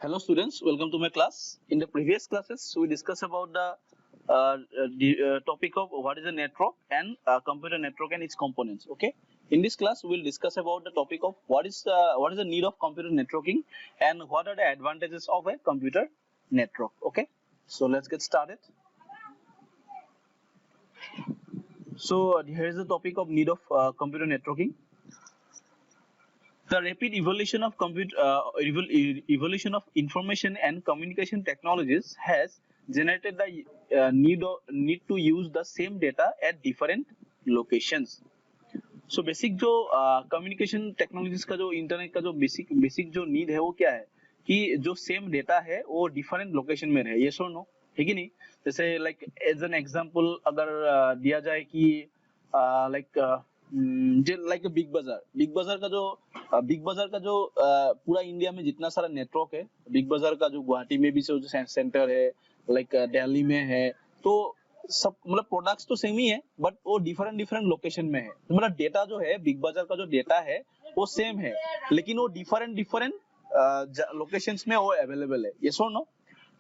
Hello students, welcome to my class. In the previous classes, we discussed about the topic of what is a network and computer network and its components. Okay. In this class, we will discuss about the topic of what is the need of computer networking and what are the advantages of a computer network. Okay. So let's get started. So here is the topic of need of computer networking. The rapid evolution of evolution of information and communication technologies has generated the need to use the same data at different locations. So basic जो communication technologies का जो internet का जो basic जो need है वो क्या है कि जो same data है वो different location में रहे, yes or no, है कि नहीं? जैसे like as an example अगर दिया जाए कि लाइक बिग बाजार का जो पूरा इंडिया में जितना सारा नेटवर्क है, बिग बाजार का जो गुवाहाटी में भी जो सेंटर है, लाइक दिल्ली में है, तो सब मतलब प्रोडक्ट्स तो सेम ही है बट वो डिफरेंट लोकेशन में है. मतलब डेटा जो है बिग बाजार का जो डेटा है वो सेम है लेकिन वो डिफरेंट लोकेशंस में वो अवेलेबल है, यस और नो.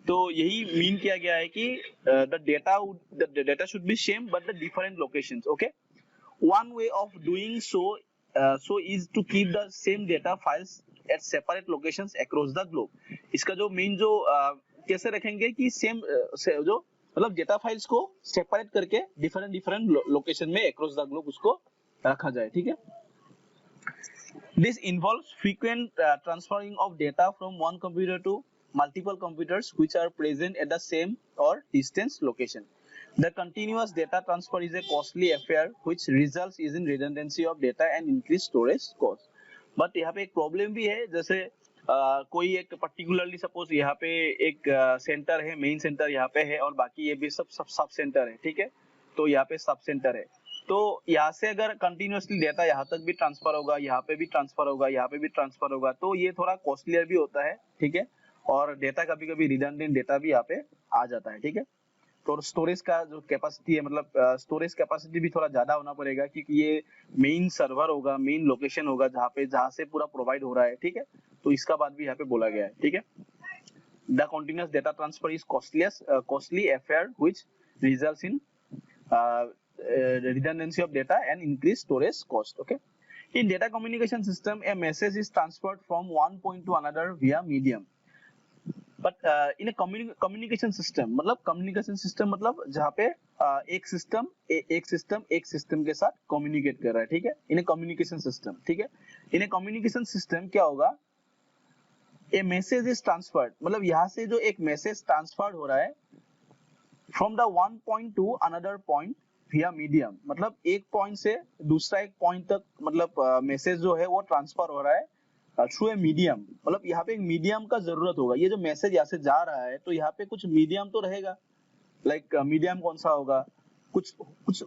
तो यही मीन किया गया है कि the data should be same but the different locations. Okay. One way of doing so is to keep the same data files at separate locations across the globe. इसका जो main जो कैसे रखेंगे कि सेम जो मतलब डेटा फाइल्स को separate करके डिफरेंट लोकेशन में across the globe उसको रखा जाए. ठीक है. This involves frequent transferring of data from one computer to multiple computers which are present at the same or distance location. The continuous data transfer is a costly affair which results in redundancy of data and increased storage cost. But यहाँ पे एक problem भी है, जैसे कोई एक particularly suppose यहाँ पे एक सेंटर है, मेन सेंटर यहाँ पे है और बाकी ये भी सब सेंटर है. ठीक है. तो यहाँ पे सब सेंटर है, तो यहाँ से अगर कंटिन्यूअसली डेटा यहाँ तक भी ट्रांसफर होगा, यहाँ पे भी ट्रांसफर होगा, यहाँ पे भी ट्रांसफर होगा, तो ये थोड़ा कॉस्टलियर भी होता है. ठीक है. और डेटा कभी कभी रिडंडेंट डेटा भी यहाँ पे आ जाता है. ठीक है. तो स्टोरेज का जो कैपेसिटी है, मतलब स्टोरेज कैपेसिटी भी थोड़ा ज्यादा होना पड़ेगा क्योंकि ये मेन सर्वर होगा, मेन लोकेशन होगा जहाँ से पूरा प्रोवाइड हो रहा है. ठीक है. तो इसका बात भी यहाँ पे बोला गया है. ठीक है. The continuous data transfer is costly affair which results in redundancy of data and increased storage cost. Okay. In data communication system, a message is transferred from one point to another via medium. But in communication system मतलब communication system मतलब जहाँ पे एक system के साथ communicate कर रहा है. ठीक है. In communication system. ठीक है. इन कम्युनिकेशन सिस्टम क्या होगा, ए मैसेज इज ट्रांसफर्ड मतलब यहाँ से जो एक मैसेज ट्रांसफर्ड हो रहा है from the one point two another point विया मीडियम, मतलब एक पॉइंट से दूसरा एक पॉइंट तक मतलब मैसेज जो है वो ट्रांसफर हो रहा है थ्रू ए मीडियम. मतलब यहाँ पे एक मीडियम का जरूरत होगा. ये जो मैसेज यहाँ से जा रहा है तो यहाँ पे कुछ मीडियम तो रहेगा. लाइक मीडियम कौन सा होगा, कुछ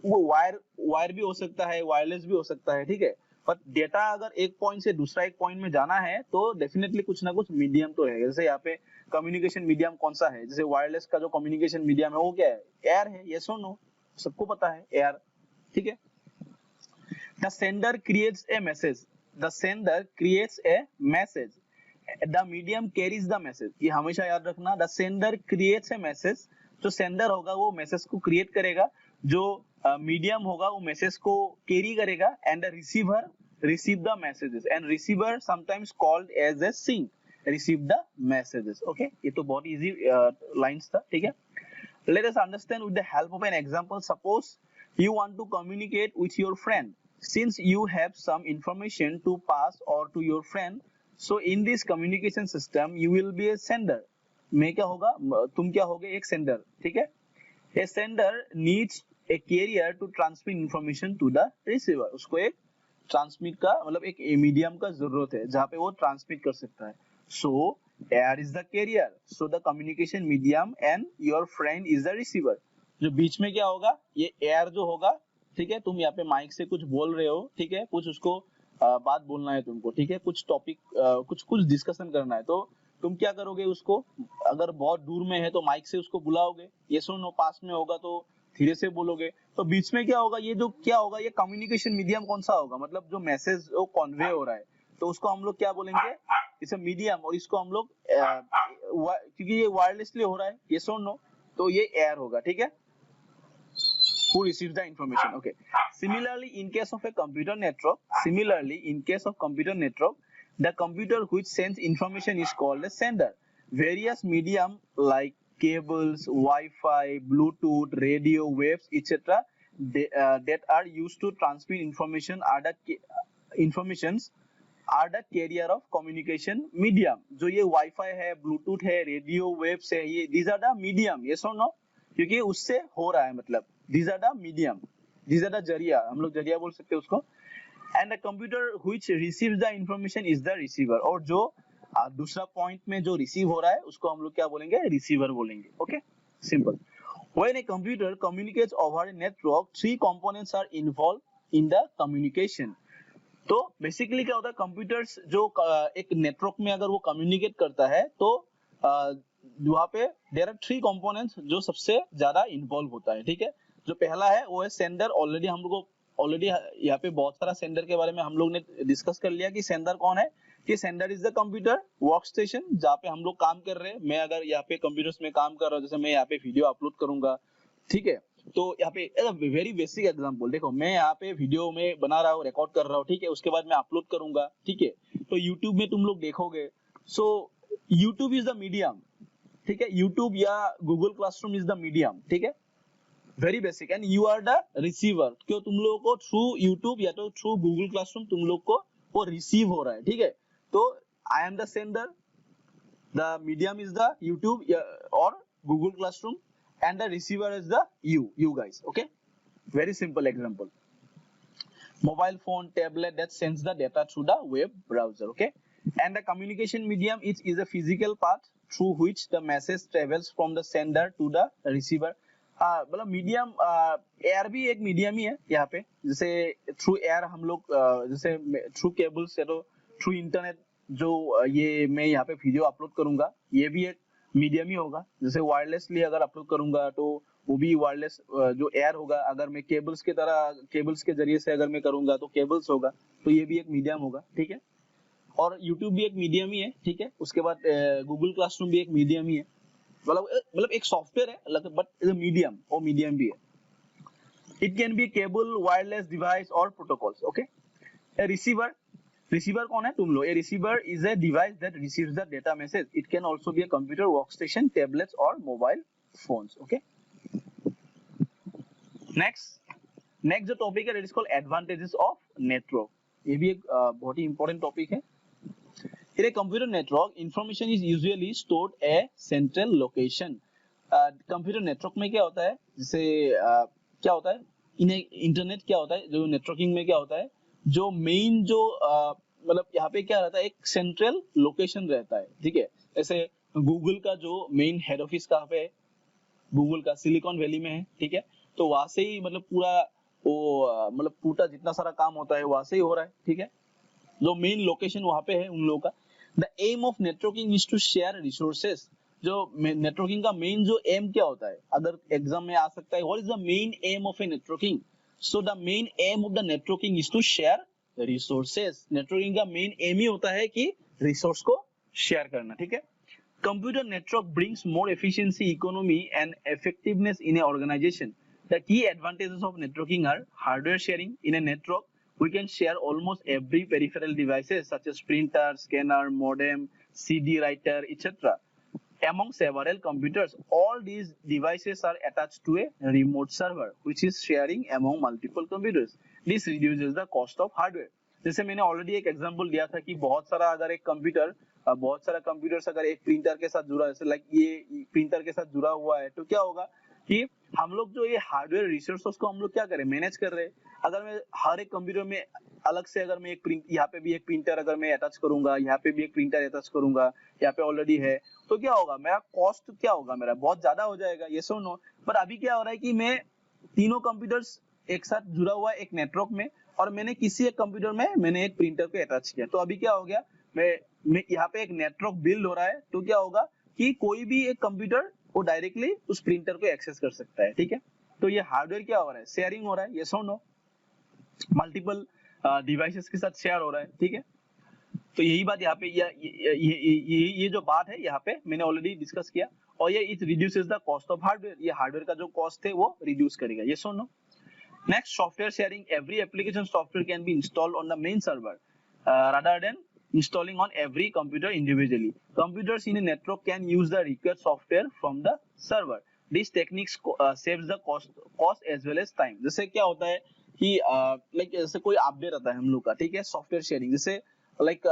वो वायर भी हो सकता है, वायरलेस भी हो सकता है. ठीक है. पर डेटा अगर एक पॉइंट से दूसरा एक पॉइंट में जाना है तो डेफिनेटली कुछ ना कुछ मीडियम तो रहेगा. जैसे यहाँ पे कम्युनिकेशन मीडियम कौन सा है, जैसे वायरलेस का जो कम्युनिकेशन मीडियम है वो क्या है, एयर है. यस और नो, सबको पता है एयर. ठीक है. The sender creates a message. The sender creates a message. The medium carries the message. ये हमेशा याद रखना. The sender creates a message. जो sender होगा वो मैसेज को क्रिएट करेगा, जो मीडियम होगा वो मैसेज को कैरी करेगा, and the receiver receive the messages and receiver sometimes called as a sink receive the messages. Okay, ये तो बहुत easy lines था. ठीक है. Let us understand with the help of an example. Suppose you want to communicate with your friend. Since you have some information to pass or to your friend, so in this communication system you will be a sender. मैं क्या होगा, तुम क्या होगे, एक sender. ठीक है. A sender needs a carrier to transmit information to the receiver. उसको एक transmit का मतलब एक medium का जरूरत है जहाँ पे वो transmit कर सकता है. So air is the carrier. So the communication medium and your friend is the receiver. जो बीच में क्या होगा, ये air जो होगा. ठीक है. तुम यहाँ पे माइक से कुछ बोल रहे हो. ठीक है. कुछ उसको बात बोलना है तुमको. ठीक है. कुछ टॉपिक कुछ डिस्कशन करना है, तो तुम क्या करोगे, उसको अगर बहुत दूर में है तो माइक से उसको बुलाओगे. ये सुनो, पास में होगा तो धीरे से बोलोगे. तो बीच में क्या होगा, ये जो क्या होगा, ये कम्युनिकेशन मीडियम कौन सा होगा, मतलब जो मैसेज वो कन्वे हो रहा है तो उसको हम लोग क्या बोलेंगे, इसे मीडियम. और इसको हम लोग क्योंकि ये वायरलेसली हो रहा है, यस और नो, तो ये एयर होगा, ठीक है, who receives the information. Okay, similarly in case of a computer network, the computer which sends information is called a sender. Various medium like cables, Wi-Fi, Bluetooth, radio waves, etc. That are used to transmit informations are the carrier of communication medium. जो ये Wi-Fi है, Bluetooth है, radio waves है, ये these are the medium, yes or no, क्योंकि उससे हो रहा है, मतलब these are the medium, these are the जरिया, हम लोग जरिया बोल सकते हैं उसको. And the computer which receives the information is the receiver. और जो दूसरा पॉइंट में जो रिसीव हो रहा है उसको हम लोग क्या बोलेंगे, रिसीवर बोलेंगे. Okay, simple. When a computer communicates over a network, three components are involved in the communication. तो बेसिकली क्या होता है, कंप्यूटर्स जो एक नेटवर्क में अगर वो कम्युनिकेट करता है तो वहाँ पे देयर आर थ्री कंपोनेंट्स जो सबसे ज्यादा इन्वॉल्व होता है, ठीक है. जो पहला है वो है सेंडर. ऑलरेडी यहाँ पे बहुत सारा सेंडर के बारे में हम लोग ने डिस्कस कर लिया कि सेंडर कौन है, कि sender is the computer work station जहाँ पे हम लोग काम कर रहे हैं. मैं अगर यहाँ पे कंप्यूटर्स में काम कर रहा हूँ, जैसे मैं यहाँ पे वीडियो अपलोड करूंगा, ठीक है, तो यहाँ पे वेरी बेसिक एग्जांपल देखो, मैं यहाँ पे वीडियो में बना रहा हूँ, रिकॉर्ड कर रहा हूँ, ठीक है, उसके बाद मैं अपलोड करूंगा, ठीक है, तो YouTube में तुम लोग देखोगे. So YouTube is the medium, ठीक है, YouTube या Google classroom is the medium, ठीक है, very basic. And you are the receiver, क्यों तुम लोगों को थ्रू YouTube या तो थ्रू Google क्लासरूम तुम लोग को वो रिसीव हो रहा है, ठीक है. तो I am the sender, the medium is the YouTube और Google classroom, and the receiver is the you guys. Okay, very simple example. Mobile phone, tablet that sends the data through the web browser. Okay, and the communication medium is a physical path through which the message travels from the sender to the receiver. मतलब medium, air भी एक medium ही है यहाँ पे. जैसे through air हम लोग जैसे थ्रू केबल्स या तो थ्रू इंटरनेट जो ये मैं यहाँ पे वीडियो अपलोड करूंगा, ये भी एक मीडियम ही होगा. जैसे वायरलेसली अगर अपलोड करूंगा तो वो भी वायरलेस जो एयर होगा. अगर मैं केबल्स के जरिए से अगर मैं करूंगा तो केबल्स होगा, तो ये भी एक मीडियम होगा, ठीक है. और YouTube भी एक मीडियम ही है, ठीक है. उसके बाद गूगल क्लासरूम भी एक मीडियम ही है. मतलब एक सॉफ्टवेयर है बट इज मीडियम, वो मीडियम भी है. It can be cable, wireless device और प्रोटोकॉल्स. ओके, रिसीवर कौन है, तुम लोग. ए receiver is a device that receives the data message. It can also be a computer, workstation, tablets और मोबाइल फोन्स. ओके, नेक्स्ट जो topic है, it is called advantages of network. ये भी एक बहुत ही इंपॉर्टेंट टॉपिक है. In a computer network, information is usually stored a central location. Computer network में क्या होता है, जैसे क्या होता है इन इंटरनेट, क्या होता है जो नेटवर्किंग में क्या होता है, जो मेन जो मतलब यहाँ पे क्या रहता है, एक सेंट्रल लोकेशन रहता है, ठीक है. जैसे गूगल का जो मेन हेड ऑफिस कहाँ पे है, गूगल का सिलिकॉन वैली में है, ठीक है. तो वहां से ही मतलब पूरा वो मतलब पूरा जितना सारा काम होता है वहां से ही हो रहा है, ठीक है. जो मेन लोकेशन वहां पे है उन लोगों का. The aim of networking is to share resources. जो नेटवर्किंग का मेन जो एम क्या होता है, अगर एग्जाम में आ सकता है, what is the main aim of a networking. So the main aim of the networking is to share resources. Networking का मेन एम ही होता है कि रिसोर्स को शेयर करना, ठीक है. Computer network brings more efficiency, economy and effectiveness in an organization. The key advantages of networking are hardware sharing. In a network, we can share almost every peripheral devices such as printer, scanner, modem, CD writer, etc. among several computers. All these devices are attached to a remote server, which is sharing among multiple computers. This reduces the cost of hardware. जैसे मैंने already एक example दिया था कि बहुत सारा computers अगर एक प्रिंटर के साथ जुड़ा है, जैसे लाइक ये प्रिंटर के साथ जुड़ा हुआ है, तो क्या होगा कि हम लोग जो ये हार्डवेयर रिसोर्सेस को हम लोग क्या करें, मैनेज कर रहे हैं. अगर मैं हर एक कंप्यूटर में अलग से अगर मैं एक प्रिंट, यहाँ पे भी एक प्रिंटर अगर मैं अटैच करूंगा, यहाँ पे भी एक प्रिंटर अटैच करूंगा, यहाँ पे ऑलरेडी है, तो क्या होगा, मेरा कॉस्ट क्या होगा, मेरा बहुत ज्यादा हो जाएगा, ये सो नो. पर अभी क्या हो रहा है कि मैं तीनों कंप्यूटर्स एक साथ जुड़ा हुआ है एक नेटवर्क में, और मैंने किसी एक कंप्यूटर में मैंने एक प्रिंटर को अटैच किया. तो अभी क्या हो गया, मैं यहाँ पे एक नेटवर्क बिल्ड हो रहा है. तो क्या होगा कि कोई भी एक कंप्यूटर वो डायरेक्टली उस प्रिंटर को एक्सेस कर सकता है, ठीक है. तो ये हार्डवेयर क्या हो रहा है, शेयरिंग हो रहा है, यस और नो. मल्टीपल डिवाइसेस के साथ शेयर हो रहा है, ठीक है. तो यही बात यहाँ पे ये जो बात है यहाँ पे मैंने ऑलरेडी डिस्कस किया, और ये it reduces the cost of hardware, ये हार्डवेयर का जो कॉस्ट है वो रिड्यूस करेगा, ये so on. Next, software sharing. Every application software can be installed on the main server rather than installing on every computer individually. Computers in a network can use the required software from the server. This techniques saves the cost as well as time. जैसे क्या होता है कि like जैसे कोई update आता है हम लोग का, ठीक है, सॉफ्टवेयर शेयरिंग, जैसे like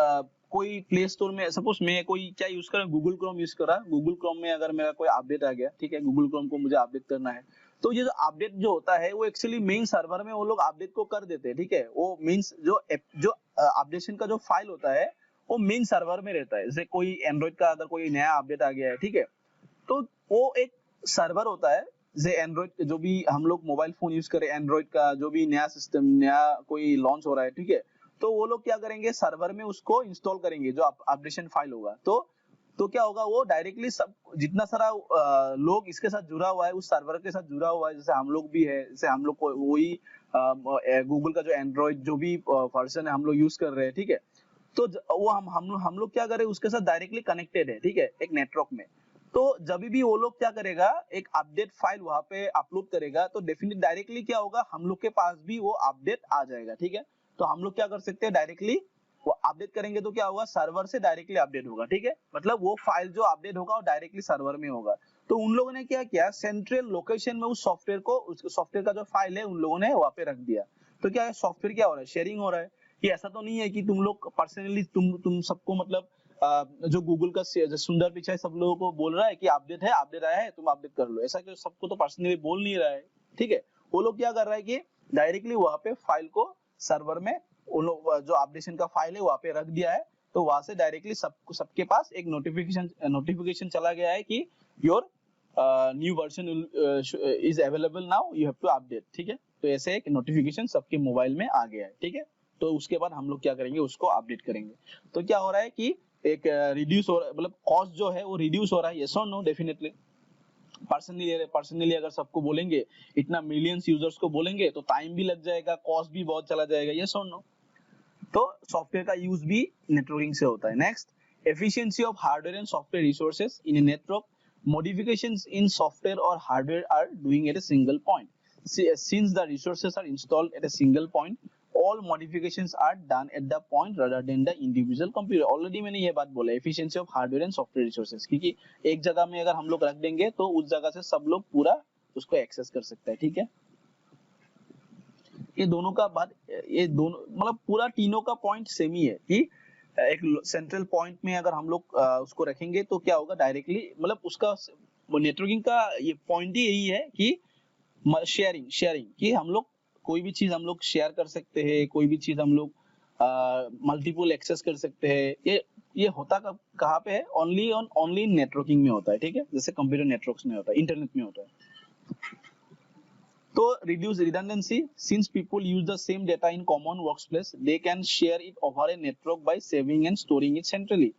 कोई प्ले स्टोर में सपोज मैं कोई क्या यूज कर रहा हूँ, गूगल क्रोम यूज कर रहा हूँ, गूगल क्रोम में अगर मेरा कोई अपडेट आ गया, ठीक है, गूगल क्रोम को मुझे अपडेट करना है, तो ये जो अपडेट जो होता है वो एक्चुअली मेन सर्वर में वो लोग अपडेट को कर देते हैं, ठीक है, वो मींस जो अपडेशन का जो फाइल होता है वो मेन सर्वर में रहता है। जैसे कोई एंड्रॉइड का अगर कोई नया अपडेट आ गया है, ठीक है, तो वो एक सर्वर होता है, जैसे एंड्रॉइड जो भी हम लोग मोबाइल फोन यूज करें, एंड्रॉइड का जो भी नया सिस्टम नया कोई लॉन्च हो रहा है, ठीक है, तो वो लोग क्या करेंगे, सर्वर में उसको इंस्टॉल करेंगे जो अपडेशन फाइल होगा, तो क्या होगा, वो डायरेक्टली सब जितना सारा लोग इसके साथ जुड़ा हुआ है, उस सर्वर के साथ जुड़ा हुआ है, जैसे हम लोग भी है, जैसे हम लोग को वही गूगल का जो एंड्रॉइड जो भी वर्जन है हम लोग यूज कर रहे हैं, ठीक है, तो वो हम लोग क्या करें, उसके साथ डायरेक्टली कनेक्टेड है, ठीक है, एक नेटवर्क में। तो जब भी वो लोग क्या करेगा, एक अपडेट फाइल वहां पे अपलोड करेगा, तो डेफिनेटली डायरेक्टली क्या होगा, हम लोग के पास भी वो अपडेट आ जाएगा, ठीक है, तो हम लोग क्या कर सकते हैं, डायरेक्टली वो अपडेट करेंगे तो क्या होगा, सर्वर से डायरेक्टली अपडेट होगा, ठीक है, मतलब वो फाइल जो अपडेट होगा वो डायरेक्टली सर्वर में होगा। तो उन लोगों ने क्या किया, सेंट्रल लोकेशन में उस सॉफ्टवेयर को, उस सॉफ्टवेयर का जो फाइल है उन लोगों ने वहां पे रख दिया। तो क्या है, सॉफ्टवेयर क्या हो रहा है, शेयरिंग हो रहा है, कि ऐसा तो नहीं है कि तुम लोग पर्सनली तुम सबको मतलब जो गूगल का सुंदर पिचाई सब लोगों को बोल रहा है कि अपडेट है, अपडेट आया है, तुम अपडेट कर लो, ऐसा क्यों, सबको तो पर्सनली बोल नहीं रहा है, ठीक है, वो लोग क्या कर रहा है कि डायरेक्टली वहां पे फाइल को सर्वर में उन लोग जो अपडेशन का फाइल है वहां पे रख दिया है, तो वहां से डायरेक्टली सबके पास एक नोटिफिकेशन चला गया है कि your new version is available now, you have to update, ठीक है, तो ऐसे एक नोटिफिकेशन सबके मोबाइल में आ गया है, ठीक है, तो उसके बाद हम लोग क्या करेंगे, उसको अपडेट करेंगे। तो क्या हो रहा है कि एक रिड्यूस हो रहा है, मतलब कॉस्ट जो है वो रिड्यूस हो रहा है, यस और नो, डेफिनेटली। पर्सनली अगर सबको बोलेंगे, इतना मिलियंस यूजर्स को बोलेंगे, तो टाइम भी लग जाएगा, कॉस्ट भी बहुत चला जाएगा, यस और नो। तो सॉफ्टवेयर का यूज भी नेटवर्किंग से होता है। Next, efficiency of hardware and software resources in a network, modifications in software or hardware are doing at a single point. Since the resources are installed at a single point, all modifications are done at the point rather than the individual computer. Already मैंने ये बात बोला, efficiency of hardware and software resources, क्योंकि एक जगह में अगर हम लोग रख देंगे तो उस जगह से सब लोग पूरा उसको एक्सेस कर सकता है, ठीक है। ये दोनों का बात, ये दोनों मतलब पूरा तीनों का पॉइंट सेम ही है कि एक सेंट्रल पॉइंट में अगर हम लोग उसको रखेंगे तो क्या होगा, डायरेक्टली मतलब उसका नेटवर्किंग का ये पॉइंट ही यही है कि शेयरिंग कि हम लोग कोई भी चीज हम लोग शेयर कर सकते हैं, कोई भी चीज हम लोग मल्टीपल एक्सेस कर सकते हैं। ये होता कहाँ पे है, ओनली नेटवर्किंग में होता है, ठीक है, जैसे कंप्यूटर नेटवर्क्स में होता है, इंटरनेट में होता है। तो reduce redundancy, since people use the same data in common workspace, they can share it over a network by saving and storing it centrally.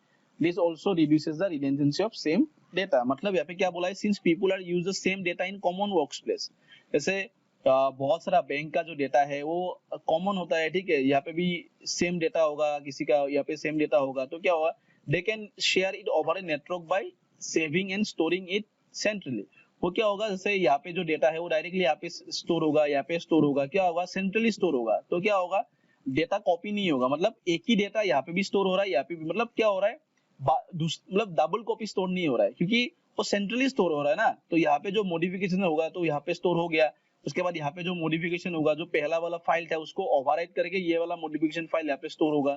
This also reduces the redundancy of same data. मतलब यहाँ पे क्या बोला है, since people are use the same data in common workspace, जैसे बहुत सारा bank का जो डेटा है वो कॉमन होता है, ठीक है, यहाँ पे भी सेम डेटा होगा, किसी का यहाँ पे सेम डेटा होगा, तो क्या होगा, they can share it over a network by saving and storing it centrally. वो क्या होगा, जैसे यहाँ पे जो डेटा है वो डायरेक्टली यहाँ पे स्टोर होगा, यहाँ पे स्टोर होगा, क्या होगा, सेंट्रली स्टोर होगा, तो क्या होगा, डेटा कॉपी नहीं होगा, मतलब एक ही डेटा यहाँ पे भी स्टोर हो रहा है, यहाँ पे भी, मतलब क्या हो रहा है, मतलब डबल कॉपी स्टोर नहीं हो रहा है, क्योंकि वो सेंट्रली स्टोर हो रहा है ना, तो यहाँ पे जो मॉडिफिकेशन होगा तो यहाँ पे स्टोर हो गया, उसके बाद यहाँ पे जो मॉडिफिकेशन होगा, जो पहला वाला फाइल था उसको ओवरराइट करके ये वाला मॉडिफिकेशन फाइल यहाँ पे स्टोर होगा,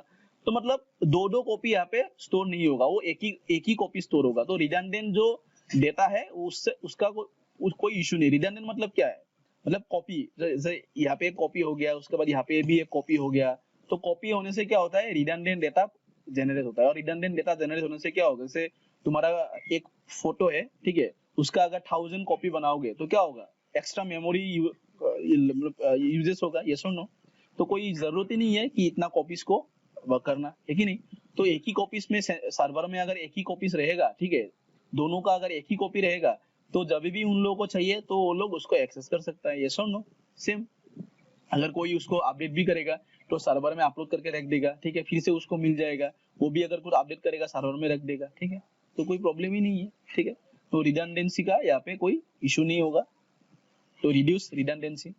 तो मतलब दो कॉपी यहाँ पे स्टोर नहीं होगा, वो एक ही कॉपी स्टोर होगा। तो रिडंडेंट जो डेटा है उससे उसका कोई इशू नहीं। रिडंडेंट मतलब क्या है, मतलब कॉपी, जैसे यहाँ पे एक कॉपी हो गया, उसके बाद यहाँ पे भी एक कॉपी हो गया, तो कॉपी होने से क्या होता है, रिडंडेंट डेटा जनरेट होता है। और रिडंडेंट डेटा जनरेट होने से क्या होगा, जैसे तुम्हारा एक फोटो है, ठीक है, उसका अगर 1000 कॉपी बनाओगे तो क्या होगा, एक्स्ट्रा मेमोरी यूजेस होगा, यस और नो। तो कोई जरूरत ही नहीं है कि इतना कॉपीज को करना है कि नहीं। तो एक ही कॉपीज में सर्वर में अगर एक ही कॉपीज रहेगा, ठीक है, दोनों का अगर एक ही कॉपी रहेगा तो जब भी उन लोगों को चाहिए तो वो लोग उसको एक्सेस कर सकता है, यस और नो। सेम अगर कोई उसको अपडेट भी करेगा तो सर्वर में अपलोड करके रख देगा, ठीक है, फिर से उसको मिल जाएगा, वो भी अगर कुछ अपडेट करेगा सर्वर में रख देगा, ठीक है, तो कोई प्रॉब्लम ही नहीं है, ठीक है। तो रिडंडेंसी का यहाँ पे कोई इशू नहीं होगा, तो रिड्यूस रिडंडेंसी।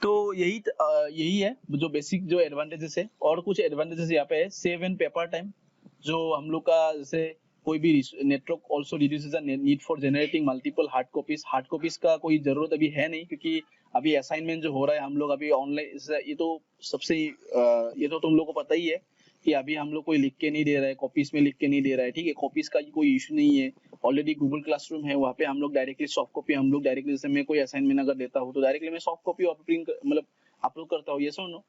तो यही है जो बेसिक जो एडवांटेजेस है। और कुछ एडवांटेजेस यहाँ पे है, सेव एंड पेपर टाइम, जो हम लोग का जैसे कोई भी network also reduces the need for generating multiple hard copies. Hard copies का कोई जरूरत अभी है नहीं, क्योंकि अभी असाइनमेंट जो हो रहा है हम लोग अभी ऑनलाइन, ये तो सबसे ये तो तुम लोग को पता ही है कि अभी हम लोग कोई लिख के नहीं दे रहा है, कॉपीज में लिख के नहीं दे रहा है, ठीक है। कॉपीज का कोई इशू नहीं है, ऑलरेडी गूगल क्लासरूम है, वहाँ पे हम लोग डायरेक्टली सॉफ्ट कॉपी हम लोग डायरेक्टली, जैसे मैं कोई असाइनमेंट अगर देता हूँ तो डायरेक्टली मैं सॉफ्ट कॉपी मतलब अपलोड करता हूँ, यस और नो।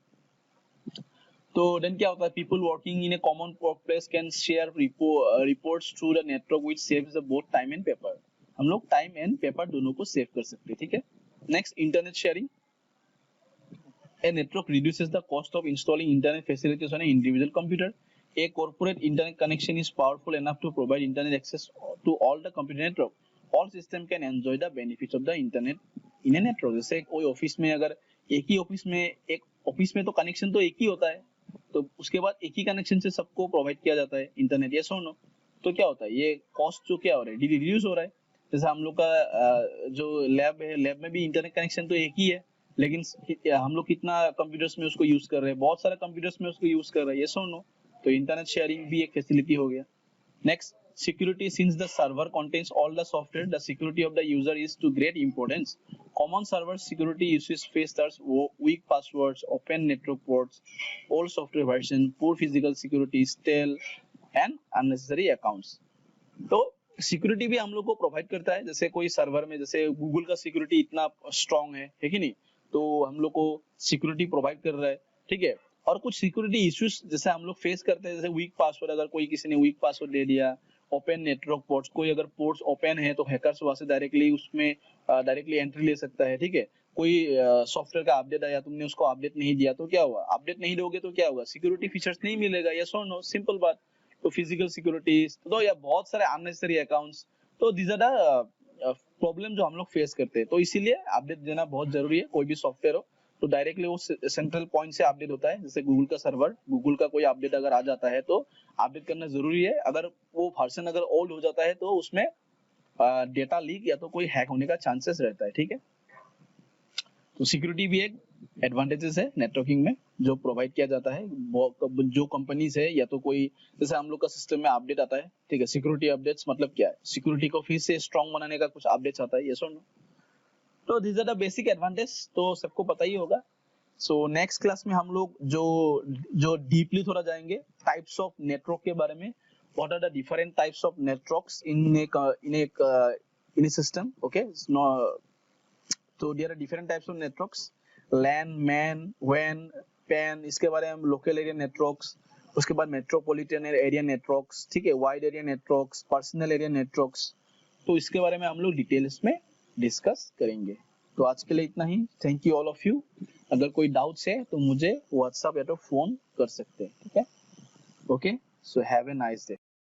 तो देन क्या होता है, people working in A common workplace can share reports through the network which saves the both time and paper. हम लोग टाइम एंड पेपर दोनों को सेव कर सकते हैं, ठीक है। Next, internet sharing. A network reduces the cost of installing internet facilities on an individual computer. A corporate internet connection is powerful enough to provide internet access to all the computer network. All system can enjoy the benefits of the internet in a network. जैसे कोई office में अगर एक office में तो connection तो एक ही होता है, तो उसके बाद एक ही कनेक्शन से सबको प्रोवाइड किया जाता है इंटरनेट, यस और नो। तो क्या होता है, ये कॉस्ट जो क्या हो रहा है, रिड्यूस हो रहा है। जैसे हम लोग का जो लैब है, लैब में भी इंटरनेट कनेक्शन तो एक ही है, लेकिन हम लोग कितना कंप्यूटर्स में उसको यूज कर रहे हैं, बहुत सारे कंप्यूटर्स में उसको यूज कर रहे हैं, ये सुनो। तो इंटरनेट शेयरिंग भी एक फैसिलिटी हो गया। Next, security. Since the server contains all the software, the security of the user is to great importance. Common server security issues face weak passwords, open network ports, old software version, poor physical security, stale and unnecessary accounts. तो security भी हम लोग को provide करता है। जैसे कोई server में, जैसे गूगल का सिक्योरिटी इतना स्ट्रांग है कि नहीं, तो हम लोग को सिक्योरिटी प्रोवाइड कर रहा है, ठीक है। और कुछ सिक्योरिटी इश्यूज जैसे हम लोग फेस करते हैं, जैसे वीक पासवर्ड, अगर कोई किसी ने वीक पासवर्ड दे दिया, ओपन नेटवर्क पोर्ट्स, कोई अगर पोर्ट्स ओपन है तो हैकर्स वहां से डायरेक्टली उसमें डायरेक्टली एंट्री ले सकता है, ठीक है। कोई सॉफ्टवेयर का अपडेट आया, तुमने उसको अपडेट नहीं दिया तो क्या हुआ, अपडेट नहीं दोगे तो क्या होगा, सिक्योरिटी फीचर्स नहीं मिलेगा, यस और नो, सिंपल बात। तो फिजिकल सिक्योरिटीज तो या बहुत सारे अननेसेसरी अकाउंट्स, तो दिस आर द प्रॉब्लम जो हम लोग फेस करते हैं। तो इसीलिए अपडेट देना बहुत जरूरी है। कोई भी सॉफ्टवेयर हो तो डायरेक्टली वो सेंट्रल पॉइंट से अपडेट होता है, जैसे गूगल का सर्वर, गूगल का कोई अपडेट अगर आ जाता है तो अपडेट करना जरूरी है। अगर वो वर्जन अगर ओल्ड हो जाता है तो उसमें डेटा लीक या तो कोई हैक होने का चांसेस रहता है, ठीक है। तो सिक्योरिटी भी एक एडवांटेजेस है नेटवर्किंग में जो प्रोवाइड किया जाता है। जो कंपनीज है या तो कोई, जैसे हम लोग का सिस्टम में अपडेट आता है, ठीक है, सिक्योरिटी अपडेट्स मतलब क्या है, सिक्योरिटी को फिर से स्ट्रांग बनाने का कुछ अपडेट्स आता है, यस और नो। तो this are the basic advantage, तो सबको पता ही होगा। सो नेक्स्ट क्लास में हम लोग जो डीपली थोड़ा जाएंगे टाइप्स ऑफ नेटवर्क के बारे में। What are the different types of networks in a system, okay. तो there are different types of networks, LAN, MAN, वैन, पैन, इसके बारे में हम लोकल एरिया नेटवर्क्स, उसके बाद मेट्रोपॉलिटन एरिया नेटवर्क्स, ठीक है, wide area networks, personal area networks. तो इसके बारे में हम लोग डिटेल्स में डिस्कस करेंगे। तो आज के लिए इतना ही। Thank you all of you. अगर कोई डाउट्स है तो मुझे व्हाट्सएप या तो फोन कर सकते हैं, ठीक है। Okay, so have a nice day.